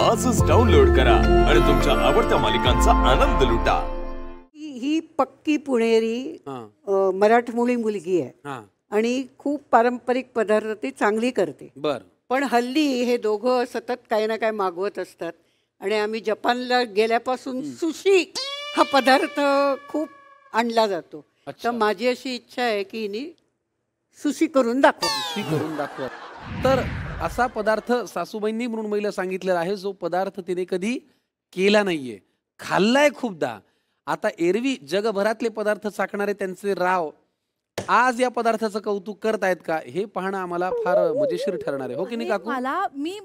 आजच डाउनलोड करा आणि तुमच्या आवडत्या मालिकांचा आनंद लुटा. ही पक्की पुणेरी मराठमोळी मुलगी आहे आणि खूप पारंपरिक पदार्थ ती चांगली करते. बर. पण हल्ली हे दोघं सतत काही ना काही मागवत असतात आणि आम्ही जपानला गेल्यापासून सुशी हा पदार्थ खूप आणला जातो. तर माझी अशी इच्छा आहे की हिने सुशी करून दाखवा. तर असा पदार्थ सासूबाईंनी म्हणून महिला सांगितलेला आहे जो पदार्थ तिने कधी केला नाहीये, खाल्लाय खूपदा. आता एरवी जगभरातले पदार्थ चाकणारे त्यांचे राव आज या पदार्थाचं कौतुक करतायत का हे पाहणं आम्हाला फार मजेशीर ठरणार आहे. हो की नाही काकू?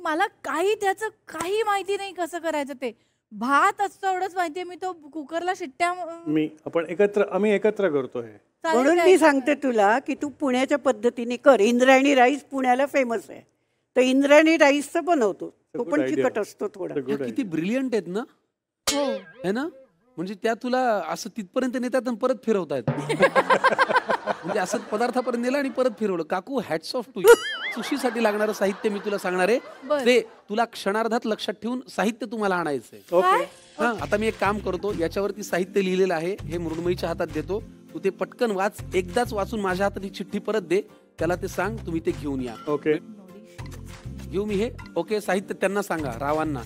मला काही त्याचं काही माहिती नाही कसं करायचं ते. भात असतो एवढंच माहितीये. मी तो कुकरला शिट्ट्या आम्ही एकत्र करतो हे. म्हणून मी सांगते तुला की तू पुण्याच्या पद्धतीने कर. इंद्रायणी राईस पुण्याला फेमस आहे तर इंद्रायणी राईसचं बनवतो. तो पण चिकट असतो थोडा. किती ब्रिलियंट आहेत ना. हो है ना. म्हणजे त्या तुला असं तिथपर्यंत नेतात आणि परत फिरवतायत. म्हणजे असं पदार्थापर्यंत नेलं आणि परत फिरवलं. काकू हॅट्स ऑफ टू यू. सुशीसाठी लागणारं साहित्य मी तुला सांगणार आहे ते तुला क्षणार्धात लक्षात ठेवून साहित्य तुम्हाला आणायचंय. आता मी एक काम करतो, याच्यावरती साहित्य लिहिलेलं आहे हे मृण्मयीच्या हातात देतो. तू ते पटकन वाच. एकदाच वाचून माझ्या हातात ही चिठ्ठी परत दे. त्याला ते सांग तुम्ही ते घेऊन या. ओके घेऊ मी हे. ओके साहित्य त्यांना सांगा रावांना.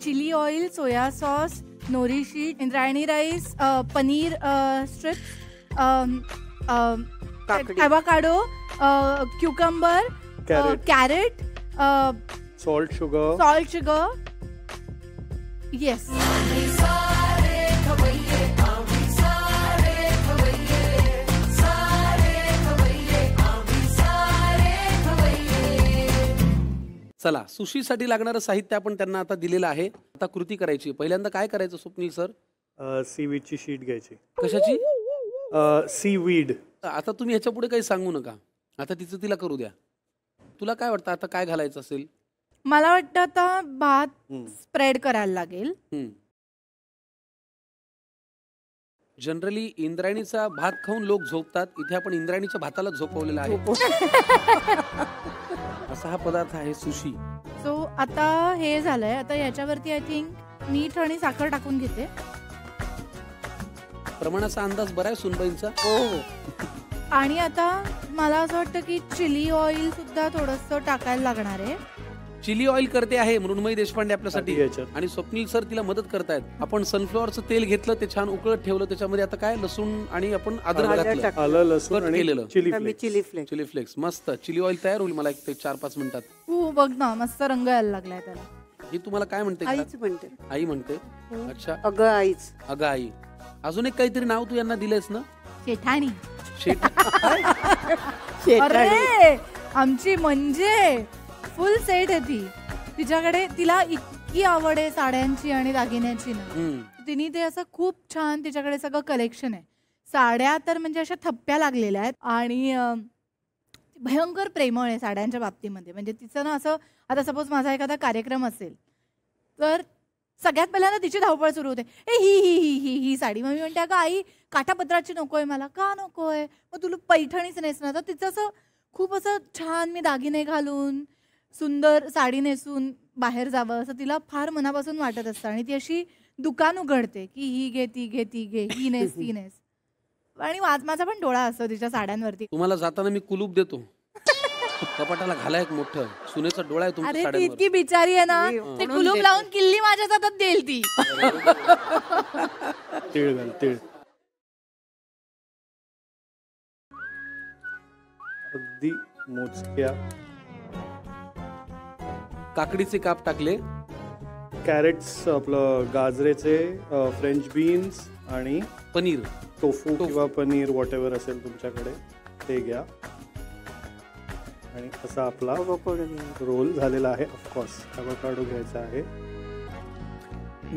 Chilli oil, soya sauce, nori sheet, Indrayani rice, paneer strips, avocado, cucumber, carrot, salt sugar. Yes. चला सुशीसाठी लागणारं साहित्य आपण त्यांना आता दिलेलं आहे. आता कृती करायची. पहिल्यांदा काय करायचं स्वप्नील सर? सीवीडची शीट घ्यायची. कशाची? सीवीड. आता तुम्ही ह्याच्या पुढे काही सांगू नका. आता तिचं तिला करू द्या. तुला काय वाटतं आता काय घालायचं असेल? मला वाटतं आता भात स्प्रेड करायला लागेल. जनरली इंद्रायणीचा भात खाऊन लोक झोपतात. इथे आपण इंद्रायणीच्या भाताला झोपवलेला आहे. असा हा पदार्थ आहे सुशी. सो आता हे झालंय. आता याच्यावरती आय थिंक मीठ आणि साखर टाकून घेते. प्रमाणाचा अंदाज बरा आहे सुनबाईंचा. आणि आता मला असं वाटतं की चिली ऑइल सुद्धा थोडंसं टाकायला लागणार आहे. चिली ऑइल करते आहे मृण्मयी देशपांडे आपल्यासाठी आणि स्वप्नील सर तिला मदत करतायत. आपण सनफ्लॉवरचं तेल घेतलं, ते छान उकळत ठेवलं, त्याच्यामध्ये आता काय लसूण आणि आपण अद्रक घातलं, आलं लसूण केलेलं चिली फ्लेक्स. मस्त चिली ऑइल तयार होईल मला एक 4-5 मिनिटात. हो बघ ना मस्त रंग यायला लागलाय त्याला. ही तुम्हाला काय म्हणते? आईच म्हणते. आई म्हणते. अच्छा अगं आईच. अगं आई. अजून एक काहीतरी नाव तू यांना दिलंयस ना? शेठाणी. अरे आमची म्हणजे फुल सेट आहे ती. तिच्याकडे तिला इतकी आवड आहे साड्यांची आणि दागिन्याची ना. तिने ते असं खूप छान तिच्याकडे सगळं कलेक्शन आहे. साड्या तर म्हणजे अशा थप्प्या लागलेल्या आहेत आणि भयंकर प्रेमळ आहे साड्यांच्या बाबतीमध्ये. म्हणजे तिचं ना असं आता सपोज माझा एखादा कार्यक्रम असेल तर सगळ्यात पहिल्यांदा तिची धावपळ सुरू होते. ही ही ही ही ही साडी. मग मी म्हणते अगं आई काठापत्राची नकोय मला. का नकोय? मग तुला पैठणीच नेसणार. तर तिचं असं खूप असं छान मी दागिने घालून सुंदर साडी नेसून बाहेर जावं असं तिला फार मनापासून वाटत असतं. आणि ती अशी दुकान उघडते की ही घे ती घे ती घे ही नेस ती नेस. आणि माझा पण डोळा असतो तिच्या साड्यांवरती. तुम्हाला जाताना मी कुलूप देतो. कपाटाला घाला एक मोठं. सुनेचा डोळा आहे तुमच्या साड्यांवर. ती इतकी बिचारी आहे ना. ते कुलूप लावून किल्ली माझ्या हातात देईल ती. तीळ घाल तीळ. अगदी मोजक्या काकडीचे काप टाकले. कॅरेट्स, आपलं गाजरेचे, फ्रेंच बीन्स आणि पनीर, टोफू किंवा पनीर वॉट एव्हर असेल तुमच्याकडे ते घ्या. आणि असा आपला रोल झालेला आहे. ऑफकोर्स ॲव्होकाडो घ्यायचा आहे.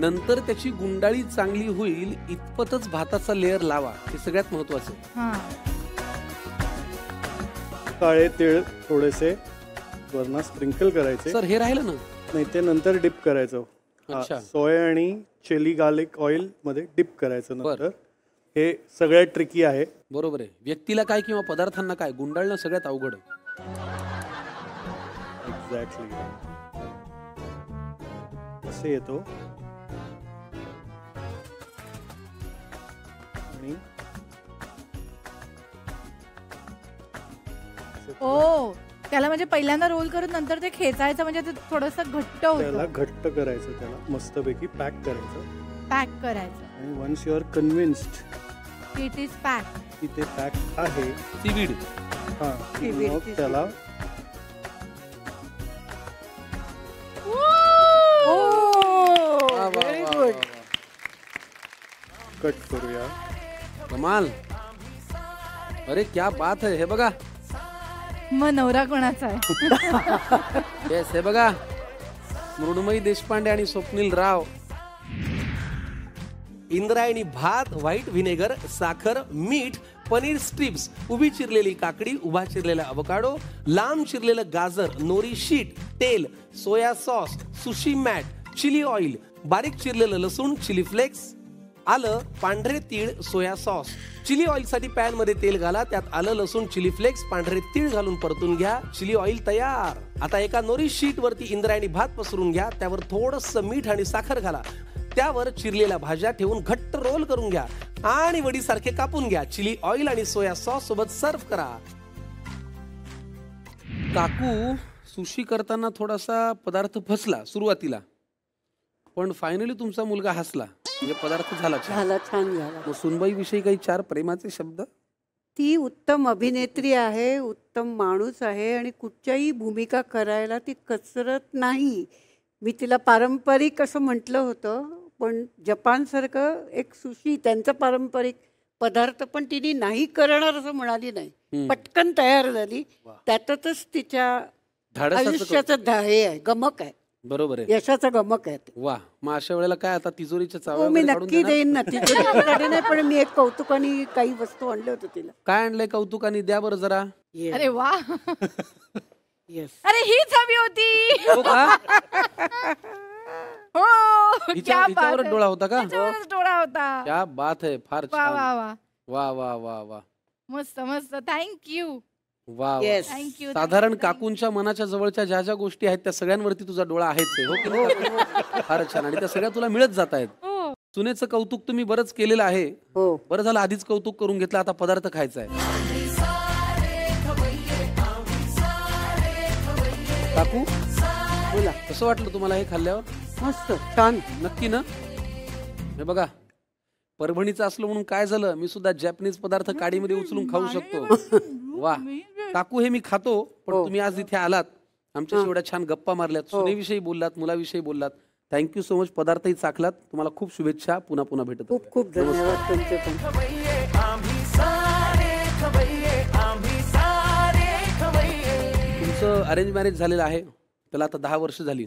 नंतर त्याची गुंडाळी चांगली होईल इतपतच भाताचा लेअर लावा. हे सगळ्यात महत्वाचं आहे. काळे तीळ थोडेसे वरनं स्प्रिंकल करायचे. सर हे राहिलं ना? नाही ते नंतर डिप करायचं. सोया आणि चिली गार्लिक ऑइल मध्ये डिप करायचं नंतर. हे सगळ्यात ट्रिकी आहे. बरोबर आहे. व्यक्तीला काय किंवा पदार्थांना काय गुंडाळणं सगळ्यात अवघड. एक्झॅक्टली. असे येतो आणि ओ त्याला म्हणजे पहिल्यांदा रोल करून नंतर ते खेचायचं म्हणजे ते थोडस घट्ट त्याला होतं. घट्ट करायचं, त्याला मस्तपैकी पॅक करायचं पॅक करायचं. आणि once you are convinced it is pack. की ते पॅक आहे, सीवीड. हा, Seaweed. मग त्याला व्हेरी गुड. कट करूया. कमाल. अरे क्या बात है. हे बघा. मग नवरा कोणाचा आहे? येस, हे बघा. मृण्मयी देशपांडे आणि स्वप्नील राव. इंद्रायणी भात, व्हाईट व्हिनेगर, साखर, मीठ, पनीर स्ट्रिप्स, उभी चिरलेली काकडी, उभा चिरलेला अवकाडो, लांब चिरलेलं गाजर, नोरी शीट, तेल, soya sauce, sushi mat, chilli oil, बारीक चिरलेलं लसूण, चिली फ्लेक्स, आलं, पांढरे तीळ, सोया सॉस. चिली ऑइल साठी पॅन मध्ये तेल घाला, त्यात आलं, लसूण, चिली फ्लेक्स, पांढरे तीळ घालून परतून घ्या. चिली ऑइल तयार. आता एका नोरी शीट वरती इंद्रायणी भात पसरून घ्या, त्यावर थोडंसं मीठ आणि साखर घाला. त्यावर चिरलेल्या भाज्या ठेवून घट्ट रोल करून घ्या आणि वडीसारखे कापून घ्या. चिली ऑइल आणि सोया सॉस सोबत सर्व करा. काकू, सुशी करताना थोडासा पदार्थ फसला सुरुवातीला, पण फायनली तुमचा मुलगा हसला, म्हणजे पदार्थ झाला छान. झाला, छान झाला. मग सुनबाई विषयी काही 4 प्रेमाचे शब्द? ती उत्तम अभिनेत्री आहे, उत्तम माणूस आहे आणि कुठच्याही भूमिका करायला ती कसरत नाही. मी तिला पारंपरिक असं म्हटलं होतं, पण जपानसारखं एक सुशी त्यांचा पारंपरिक पदार्थ पण तिने नाही करणार असं म्हणाली नाही. पटकन तयार झाली. त्यातच तिच्या धाडसाचं आयुष्याचं हे आहे, गमक आहे, बरोबर आहे. यशाचं गमक आहे ते. वा. मग अशा वेळेला काय आता तिजोरीच्या चाव्या हो, मी वगैरे काढून नक्की देणार? देईन ना. तिच्याकडे नाही, पण मी एक कौतुकाने काही वस्तू आणले होते तिला. काय आणलंय कौतुकाने? द्या बरं जरा. अरे वा. येस. अरे हीच हवी होती. हो का? हो. क्या बात हिच्यावरच है. डोळा होता का? हिच्यावरच डोळा होता. क्या बात है. फार वा छान. वा वा. वा वा वा वा मस्त मस्त. थँक्यू. वा वा. येस. थँक्यू. साधारण काकूंच्या मनाच्या जवळच्या ज्या ज्या गोष्टी आहेत त्या सगळ्यांवरती तुझा डोळा आहेच आहे. हो की नाही? फारच छान. आणि त्या सगळ्या तुला मिळत जात आहेत. हो. सुनेचं कौतुक तुम्ही बरंच केलेलं आहे. हो. बरं झालं आधीच कौतुक करून घेतलं, आता पदार्थ खायचा आहे. काकू, बोला. कसं वाटलं तुम्हाला हे खाल्ल्यावर? मस्त, छान. नक्की ना? हे बघा, परभणीचं असलं म्हणून काय झालं, मी सुद्धा जॅपनीज पदार्थ काडीमध्ये उचलून खाऊ शकतो. वा. काकू, हे मी खातो, पण तुम्ही आज इथे आलात, आमच्याशी एवढ्या छान गप्पा मारल्यात, सुनेविषयी बोललात, मुलाविषयी बोललात. Thank you so much. पदार्थही चाखलात. तुम्हाला खूप शुभेच्छा. पुन्हा पुन्हा भेटत. खूप खूप धन्यवाद तुमचे पण. तुमचं अरेंज मॅरेज झालेलं आहे, त्याला आता 10 वर्ष झाली.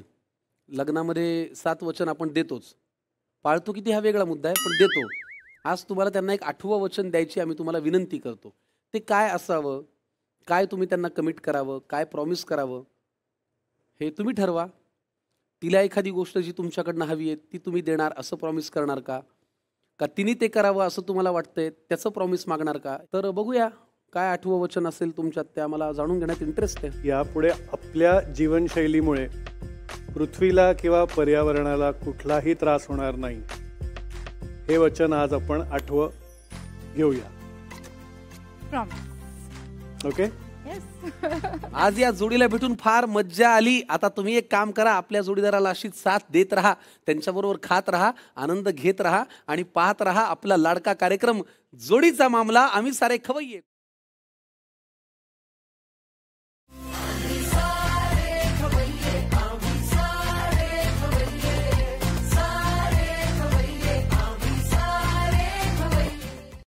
लग्नामध्ये 7 वचन आपण देतोच. पाळतो किती हा वेगळा मुद्दा आहे, पण देतो. आज तुम्हाला त्यांना एक 8वं वचन द्यायची आम्ही तुम्हाला विनंती करतो. ते काय असावं, काय तुम्ही त्यांना कमिट करावं, काय प्रॉमिस करावं, हे तुम्ही ठरवा. तिला एखादी गोष्ट जी तुमच्याकडनं हवी आहे ती तुम्ही देणार असं प्रॉमिस करणार का तिने ते करावं असं तुम्हाला वाटतंय त्याचं प्रॉमिस मागणार का? तर बघूया काय 8वं वचन असेल तुमच्यात, ते आम्हाला जाणून घेण्यात इंटरेस्ट आहे. यापुढे आपल्या जीवनशैलीमुळे पृथ्वीला किंवा पर्यावरणाला कुठलाही त्रास होणार नाही, हे वचन आज आपण 8वं घेऊया. ओके. आज या जोडीला भेटून फार मज्जा आली. आता तुम्ही एक काम करा, आपल्या जोडीदाराला अशीच साथ देत राहा, त्यांच्याबरोबर खात राहा, आनंद घेत राहा आणि पाहत राहा आपला लाडका कार्यक्रम जोडीचा मामला. आम्ही सारे खवय्ये.